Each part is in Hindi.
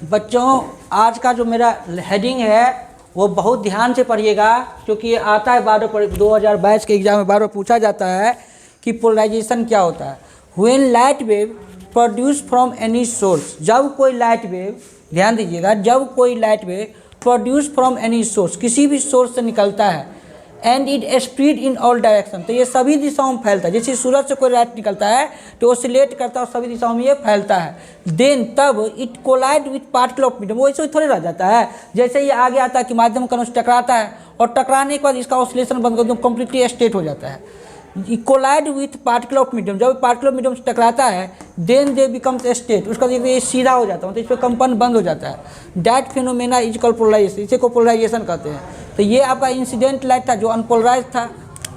बच्चों, आज का जो मेरा हेडिंग है वो बहुत ध्यान से पढ़िएगा, क्योंकि ये आता है 2022 के एग्जाम में बार बार पूछा जाता है कि पोलराइजेशन क्या होता है। When light wave produce from any source, जब कोई लाइट वेव, ध्यान दीजिएगा, जब कोई light wave produce from any source, किसी भी सोर्स से निकलता है, and it spread in all direction, तो ये सभी दिशाओं में फैलता है। जैसे सूरज से कोई लाइट निकलता है तो ओसिलेट करता है और सभी दिशाओं में ये फैलता है। देन तब it collide with particle of medium, वो ऐसे थोड़े रह जाता है। जैसे ये आगे आता है कि माध्यम कणों से टकराता है और टकराने के बाद इसका ऑसिलेशन बंद कर दो, कम्प्लीटली स्टेट हो जाता है। Collide with particle of medium, जब पार्टिकल ऑफ मीडियम से टकराता है देन दे बिकम्स स्टेट, उसका ये सीधा हो जाता है, मतलब इस पर कंपन बंद हो जाता है। That phenomena is called polarisation, इसे को पोलराइजेशन कहते हैं। तो ये आपका इंसिडेंट लाइट था जो अनपोलराइज था,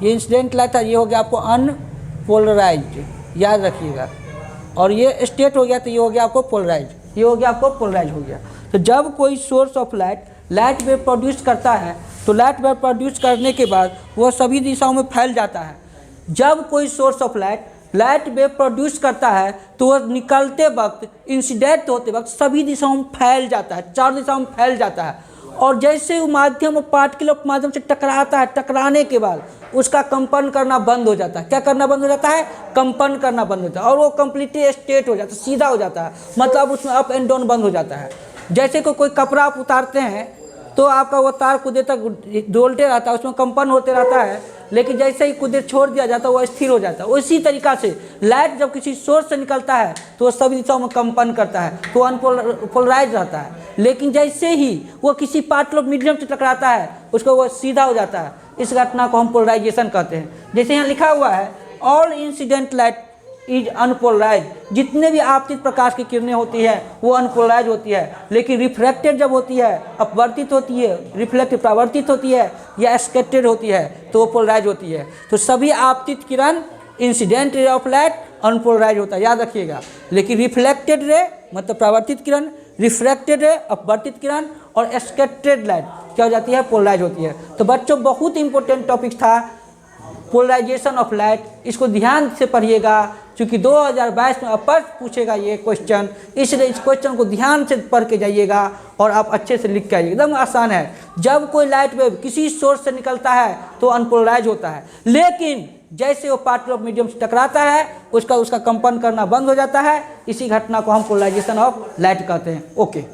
ये इंसिडेंट लाइट था, ये हो गया आपको अनपोलराइज्ड, याद रखिएगा। और ये स्टेट हो गया तो ये हो गया आपको पोलराइज, ये हो गया आपको पोलराइज हो गया। तो जब कोई source of light wave produce करता है तो लाइट वेव प्रोड्यूस करने के बाद वह सभी दिशाओं में फैल जाता है। जब कोई source of light wave produce करता है तो वह निकलते वक्त, इंसिडेंट होते वक्त सभी दिशाओं में फैल जाता है, चार दिशाओं में फैल जाता है। और जैसे वो माध्यम और पार्टिकल ऑफ माध्यम से टकराता है, टकराने के बाद उसका कंपन करना बंद हो जाता है। क्या करना बंद हो जाता है? कंपन करना बंद हो जाता है, और वो कंप्लीटली स्ट्रेट हो जाता है, सीधा हो जाता है, मतलब उसमें अप एंड डाउन बंद हो जाता है। जैसे कोई कपड़ा आप उतारते हैं तो आपका वो तार कुछ देर तक डोलते रहता है, उसमें कंपन होते रहता है, लेकिन जैसे ही कुछ देर छोड़ दिया जाता है वो स्थिर हो जाता है। उसी तरीका से लाइट जब किसी सोर्स से निकलता है तो वो सभी दिशाओं में कंपन करता है, तो अनपोलराइज रहता है। लेकिन जैसे ही वो किसी पार्टिकल ऑफ मीडियम से टकराता है उसको वो सीधा हो जाता है। इस घटना को हम पोलराइजेशन कहते हैं। जैसे यहाँ लिखा हुआ है all incident light is unpolarise, जितने भी आपतित प्रकाश की किरणें होती है वो अनपोलराइज होती है। लेकिन रिफ्रैक्टेड जब होती है, अपवर्तित होती है, रिफ्लेक्ट परावर्तित होती है या स्कैटर्ड होती है तो वो पोलराइज होती है। तो सभी आपतित किरण, incident ray of light unpolarise होता है, याद रखिएगा। लेकिन रिफ्लेक्टेड रे मतलब परावर्तित किरण, रिफ्रैक्टेड रे अपवर्तित किरण और स्कैटर्ड लाइट क्या हो जाती है? पोलराइज होती है। तो बच्चों बहुत इंपॉर्टेंट टॉपिक था पोलराइजेशन ऑफ लाइट, इसको ध्यान से पढ़िएगा क्योंकि 2022 में अपर पूछेगा ये क्वेश्चन, इसलिए इस क्वेश्चन को ध्यान से पढ़ के जाइएगा और आप अच्छे से लिख के आइएगा। एकदम आसान है। जब कोई लाइट वेव किसी सोर्स से निकलता है तो अनपोलराइज होता है, लेकिन जैसे वो पार्टिकल ऑफ मीडियम से टकराता है उसका कंपन करना बंद हो जाता है। इसी घटना को हम पोलराइजेशन ऑफ लाइट कहते हैं। ओके।